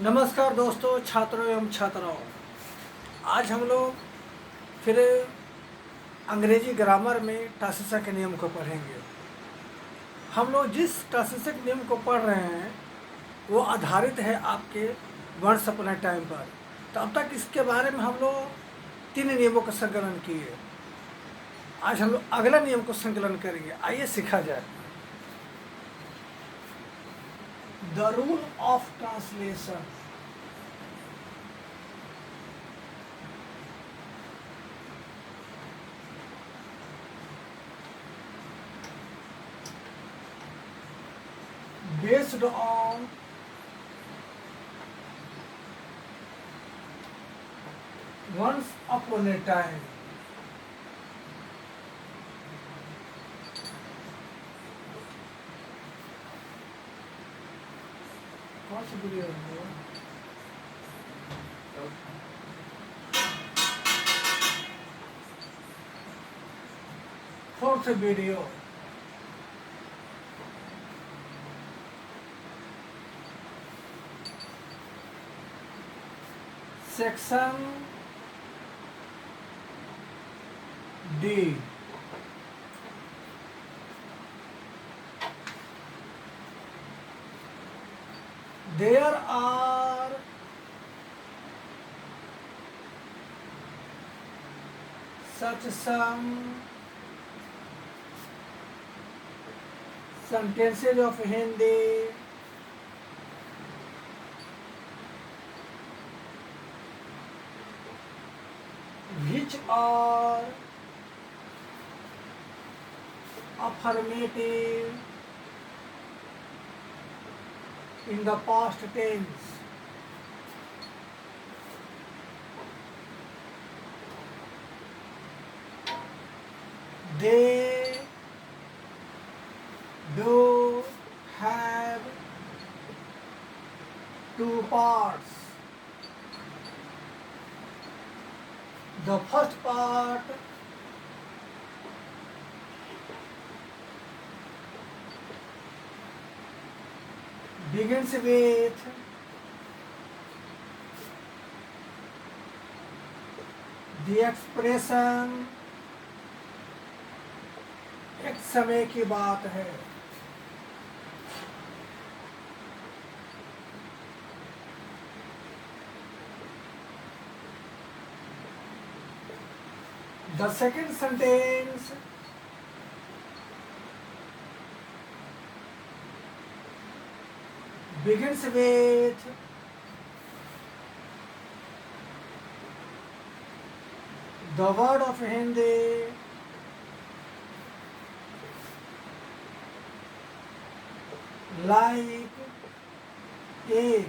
नमस्कार दोस्तों, छात्रों एवं छात्राओं। आज हम लोग फिर अंग्रेजी ग्रामर में टासिसा के नियम को पढ़ेंगे। हम लोग जिस टासिसा के नियम को पढ़ रहे हैं वो आधारित है आपके वंस अपॉन अ टाइम पर। तो अब तक इसके बारे में हम लोग 3 नियमों का संकलन किए। आज हम लोग अगला नियम को संकलन करेंगे। आइए सीखा जाए। The rule of translation. Based on once upon a time, कौन सी वीडियो है? Fourth video. Section D. There are such some sentences of Hindi which are affirmative in the past tense. They do have 2 parts. The first part begins with the expression एक समय की बात है। The second sentence begins with the word of Hindi like एक,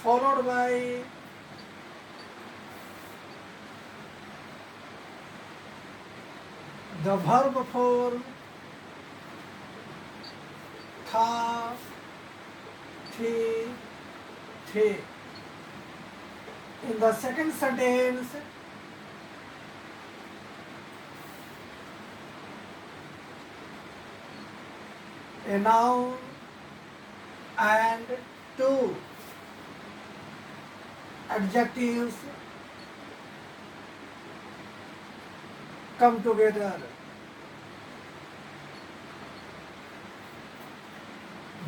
followed by the verb form था, थी, थे। In the second sentence, a noun and 2 adjectives come together.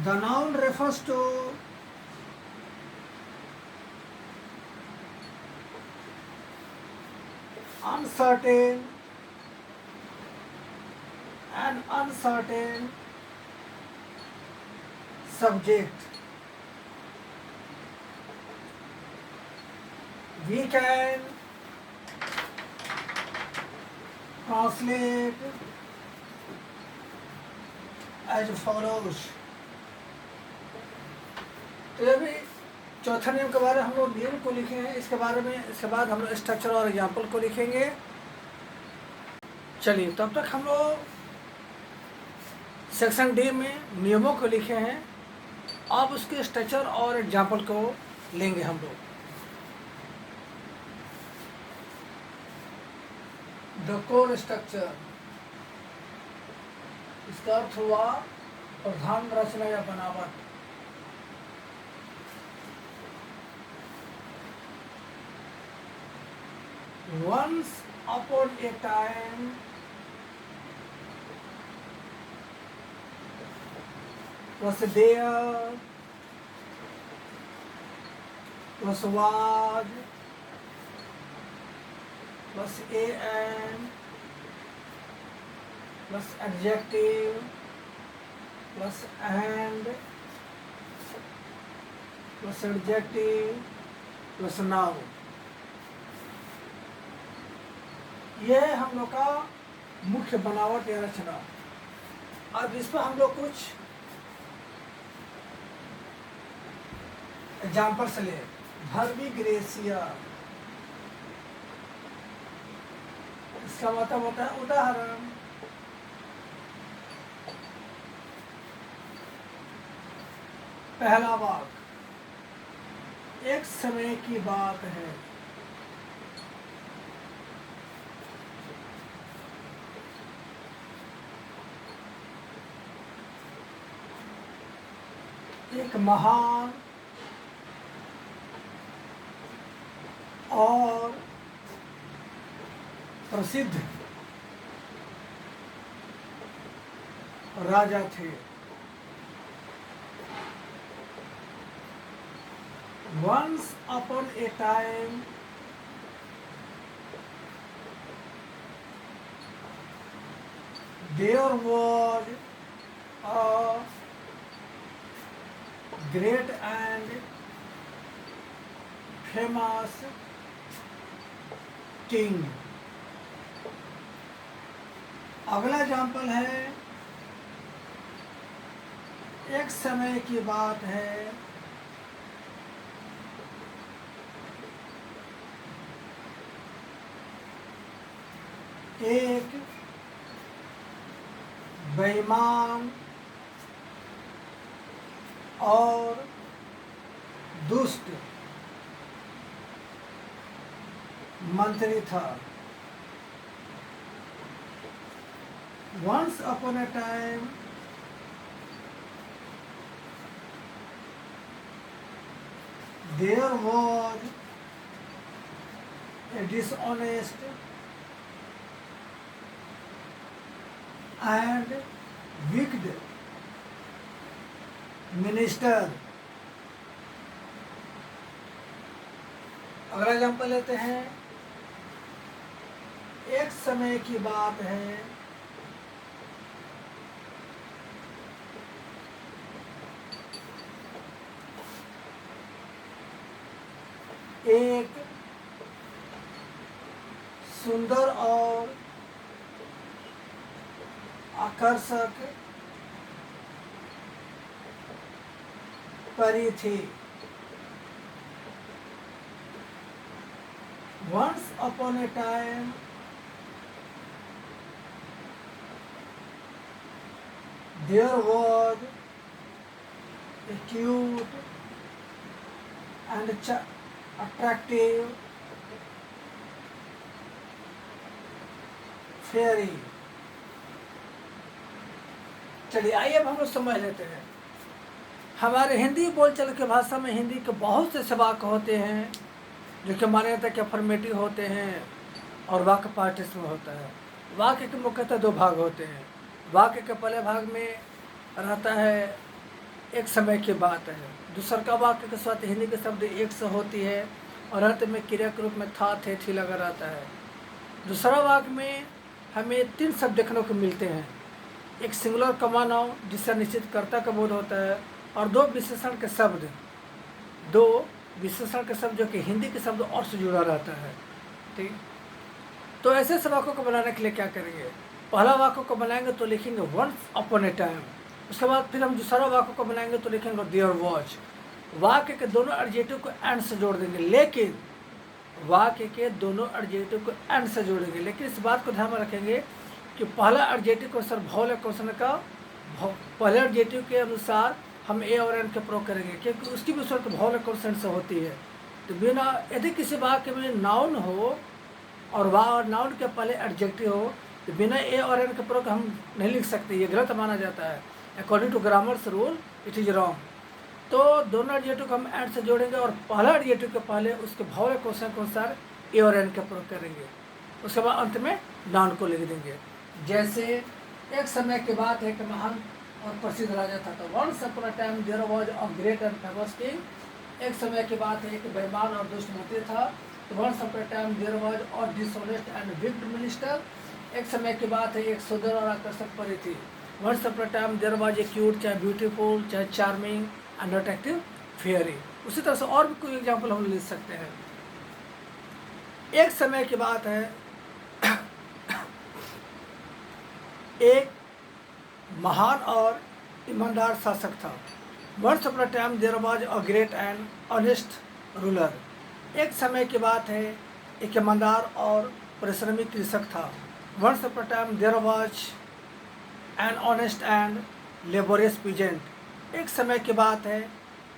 The noun refers to uncertain and uncertain subject. We can translate as follows. तो ये भी चौथा नियम के बारे में हम लोग नियम को लिखे हैं। इसके बाद हम लोग स्ट्रक्चर और एग्जाम्पल को लिखेंगे। चलिए, तब तक हम लोग सेक्शन डी में नियमों को लिखे हैं। अब उसके स्ट्रक्चर और एग्जाम्पल को लेंगे हम लोग। द कोर स्ट्रक्चर, इसका अर्थ हुआ प्रधान रचना या बनावट। once upon a time was there, was an, plus adjective, plus and, plus adjective, plus noun. यह हम लोग का मुख्य बनावट या रचना। अब इस पर हम लोग कुछ एग्जाम्पल्स ले। भर्बी ग्रेसिया, इसका मतलब होता है उदाहरण। पहला वाक्य, एक समय की बात है। एक महान और प्रसिद्ध राजा थे। Once upon a time there was a great and famous king। अगला एग्जाम्पल है, एक समय की बात है। एक बेईमान और दुष्ट मंत्री था। Once upon a time there was a dishonest and wicked minister। अगला एग्जाम्पल लेते हैं, एक समय की बात है। एक सुंदर और आकर्षक परी थी। Once upon a time there was a cute and attractive fairy। चलिए आइए अब हम लोग समझ लेते हैं। हमारे हिंदी बोलचाल की भाषा में हिंदी के बहुत से ऐसे वाक्य होते हैं जो कि माने जाता है कि अफर्मेटिव होते हैं और वाक्य पार्टिसिपल में होता है। वाक्य के मुख्यतः दो भाग होते हैं। वाक्य के पहले भाग में रहता है एक समय की बात है। दूसरा का वाक्य के साथ हिंदी के शब्द एक से होती है और अंत में क्रिया के रूप में था थे थी लगा रहता है। दूसरा वाक्य में हमें तीन शब्द देखने को मिलते हैं, एक सिंगुलर कॉमन नाउन जिससे निश्चित कर्ता का बोध होता है और दो विशेषण के शब्द जो कि हिंदी के शब्द और से जुड़ा रहता है। ठीक, तो ऐसे से वाक्यों को बनाने के लिए क्या करेंगे, पहला वाक्य को बनाएंगे तो लिखेंगे वंस अपॉन ए टाइम। उसके बाद फिर हम दूसरा वाक्य को बनाएंगे तो लिखेंगे देयर वॉच। वाक्य के दोनों एडजेक्टिव को एंड से जोड़ देंगे, लेकिन वाक्य के दोनों एडजेक्टिव को एंड से जोड़ेंगे, लेकिन इस बात को ध्यान में रखेंगे कि पहला एडजेक्टिव को सर भौल क्वेश्चन का पहले एडजेक्टिव के अनुसार हम ए और एन का प्रयोग करेंगे, क्योंकि उसकी भी शर्त भौल क्वेश्चन से होती है। तो बिना यदि किसी वाक्य में नाउन हो और नाउन के पहले एडजेक्टिव हो तो बिना ए और एन के प्रयोग हम नहीं लिख सकते, ये गलत माना जाता है। According to grammar's rule it is wrong. तो दोनों एडजेक्टिव को हम एंड से जोड़ेंगे और पहला एडजेक्टिव के पहले उसके भौल क्वेश्चन के अनुसार ए और एन का प्रयोग करेंगे। उसके बाद अंत में नाउन को लिख देंगे। जैसे एक समय के बाद एक महान और प्रसिद्ध राजा था। तो once upon a time there was a great and famous king. एक समय के बाद एक बेईमान और दुष्ट मंत्री था। तो once upon a time there was a dishonest and wicked minister. एक समय के बाद एक सुंदर और आकर्षक परी थी। Once upon a time there was a cute, चाहे ब्यूटीफुल, चाहे चार्मिंग एंड अट्रैक्टिव फेयरी। उसी तरह से और भी कोई एग्जाम्पल हम लिख सकते हैं। एक समय की बात है, एक महान और ईमानदार शासक था। Once upon a time there was a great and honest ruler. एक समय की बात है, एक ईमानदार और परिश्रमी कृषक था। Once upon a time there was an honest and laborious peasant. एक समय की बात है,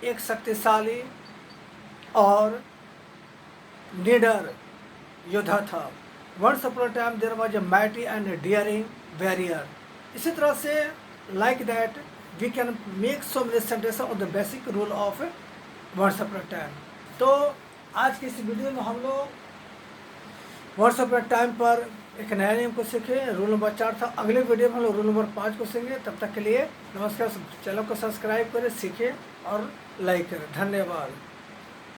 एक शक्तिशाली और निडर योद्धा था। Once upon a time there was a mighty and daring warrior. इसी तरह से like that we can make so many sentences on the basic rule of once upon a time. तो आज की इस वीडियो में हम लोग वंस अपॉन अ टाइम पर एक नया नियम को सीखे। रूल नंबर 4 था। अगले वीडियो में हम लोग रूल नंबर 5 को सीखेंगे। तब तक के लिए नमस्कार। चैनल को सब्सक्राइब करें, सीखें और लाइक करें। धन्यवाद।